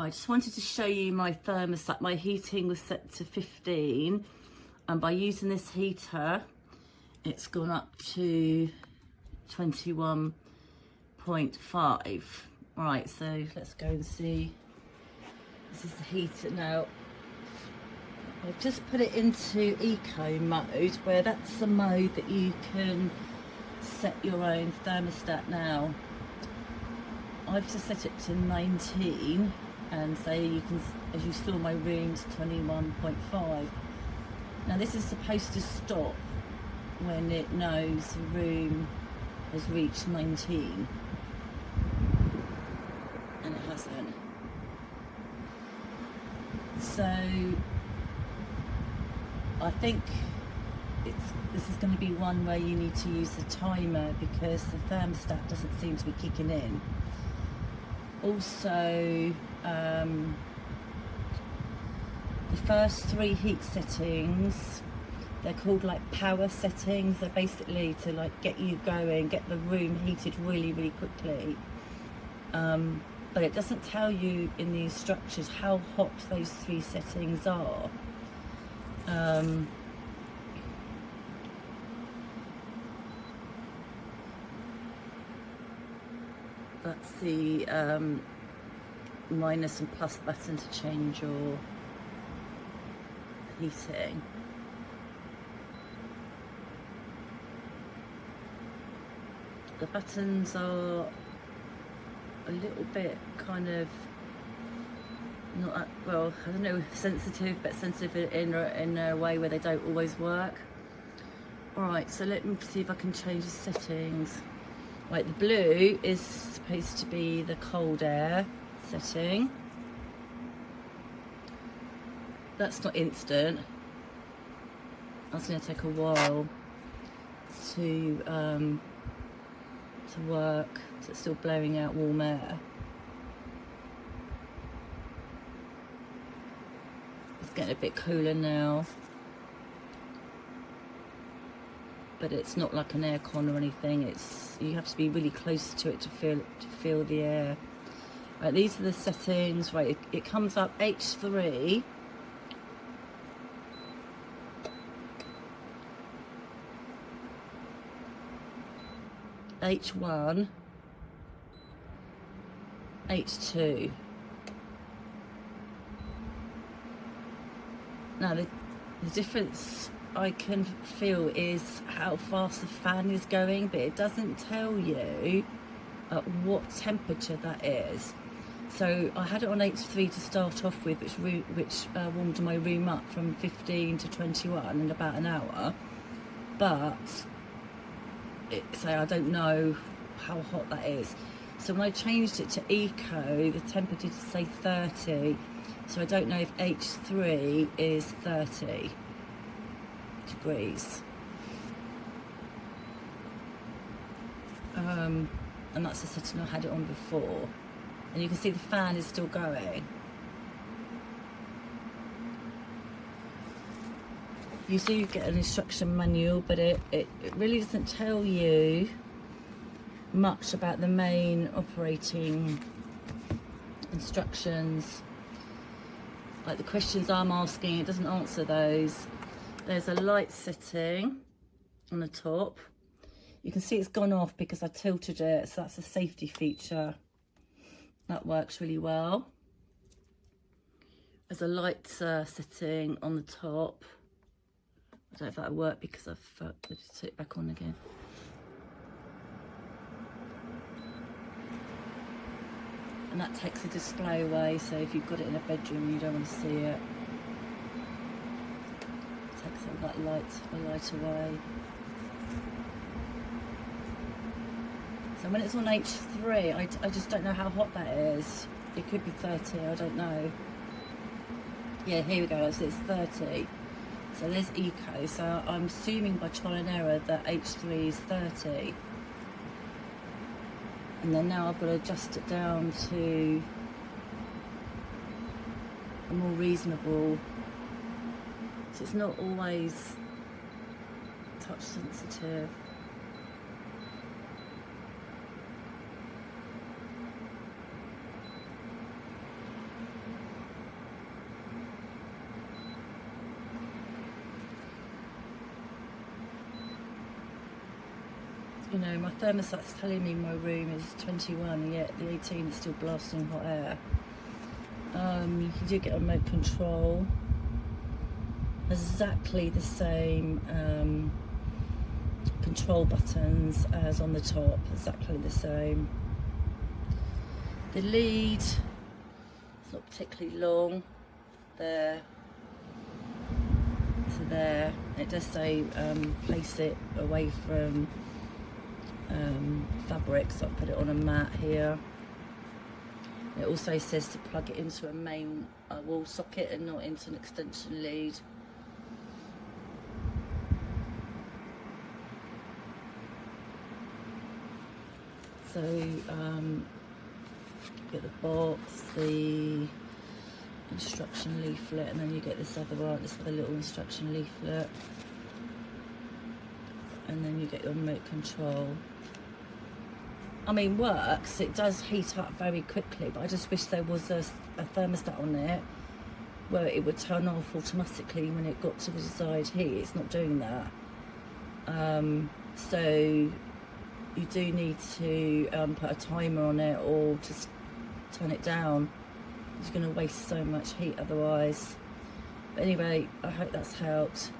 I just wanted to show you my thermostat. My heating was set to 15, and by using this heater, it's gone up to 21.5. Right, so let's go and see. This is the heater now. I've just put it into eco mode, where that's the mode that you can set your own thermostat now. I've just set it to 19, and say you can, as you saw, my room's 21.5. Now this is supposed to stop when it knows the room has reached 19, and it hasn't. So I think this is going to be one where you need to use the timer, because the thermostat doesn't seem to be kicking in. Also, the first 3 heat settings, they're called like power settings. They're basically to like get you going, get the room heated really, really quickly. But it doesn't tell you in the instructions how hot those 3 settings are. That's the minus and plus button to change your heating. The buttons are a little bit kind of not, well, I don't know, sensitive, but sensitive in a way where they don't always work. Alright, so let me see if I can change the settings. Right, the blue is supposed to be the cold air setting. That's not instant. That's going to take a while to work. So it's still blowing out warm air. It's getting a bit cooler now, but it's not like an aircon or anything. It's, you have to be really close to it to feel the air. Right, these are the settings. Right, it comes up H3. H1, H2. Now the difference I can feel is how fast the fan is going, but it doesn't tell you at what temperature that is. So I had it on H3 to start off with, which warmed my room up from 15 to 21 in about an hour. But I don't know how hot that is. So when I changed it to eco, the temperature to say 30. So I don't know if H3 is 30 degrees. And that's the setting I had it on before. And you can see the fan is still going. You do get an instruction manual, but it really doesn't tell you much about the main operating instructions. Like the questions I'm asking, it doesn't answer those. There's a light setting on the top. You can see it's gone off because I tilted it, so that's a safety feature. That works really well. There's a light setting on the top. I don't know if that'll work because I've just put it back on again. And that takes the display away, so if you've got it in a bedroom and you don't want to see it, it takes all that light away. So when it's on H3, I just don't know how hot that is. It could be 30, I don't know. Yeah, here we go, so it's 30. So there's eco, so I'm assuming by trial and error that H3 is 30. And then now I've got to adjust it down to a more reasonable, so it's not always touch sensitive. you know, my thermostat's telling me my room is 21, yet the 18 is still blasting hot air. You do get a remote control. Exactly the same control buttons as on the top, exactly the same. The lead, it's not particularly long, there to there. It does say place it away from fabric, so I've put it on a mat here. It also says to plug it into a main wall socket and not into an extension lead. So get the box, the instruction leaflet, and then you get this other one, this other little instruction leaflet, and then you get your remote control. I mean, works, it does heat up very quickly, but I just wish there was a thermostat on it where it would turn off automatically when it got to the desired heat. It's not doing that. So you do need to put a timer on it or just turn it down. It's going to waste so much heat otherwise. But anyway, I hope that's helped.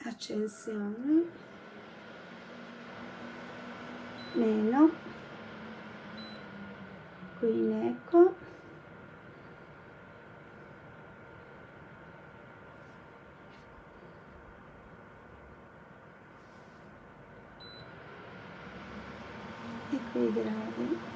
Accensione, meno, qui in eco, e qui i gradi.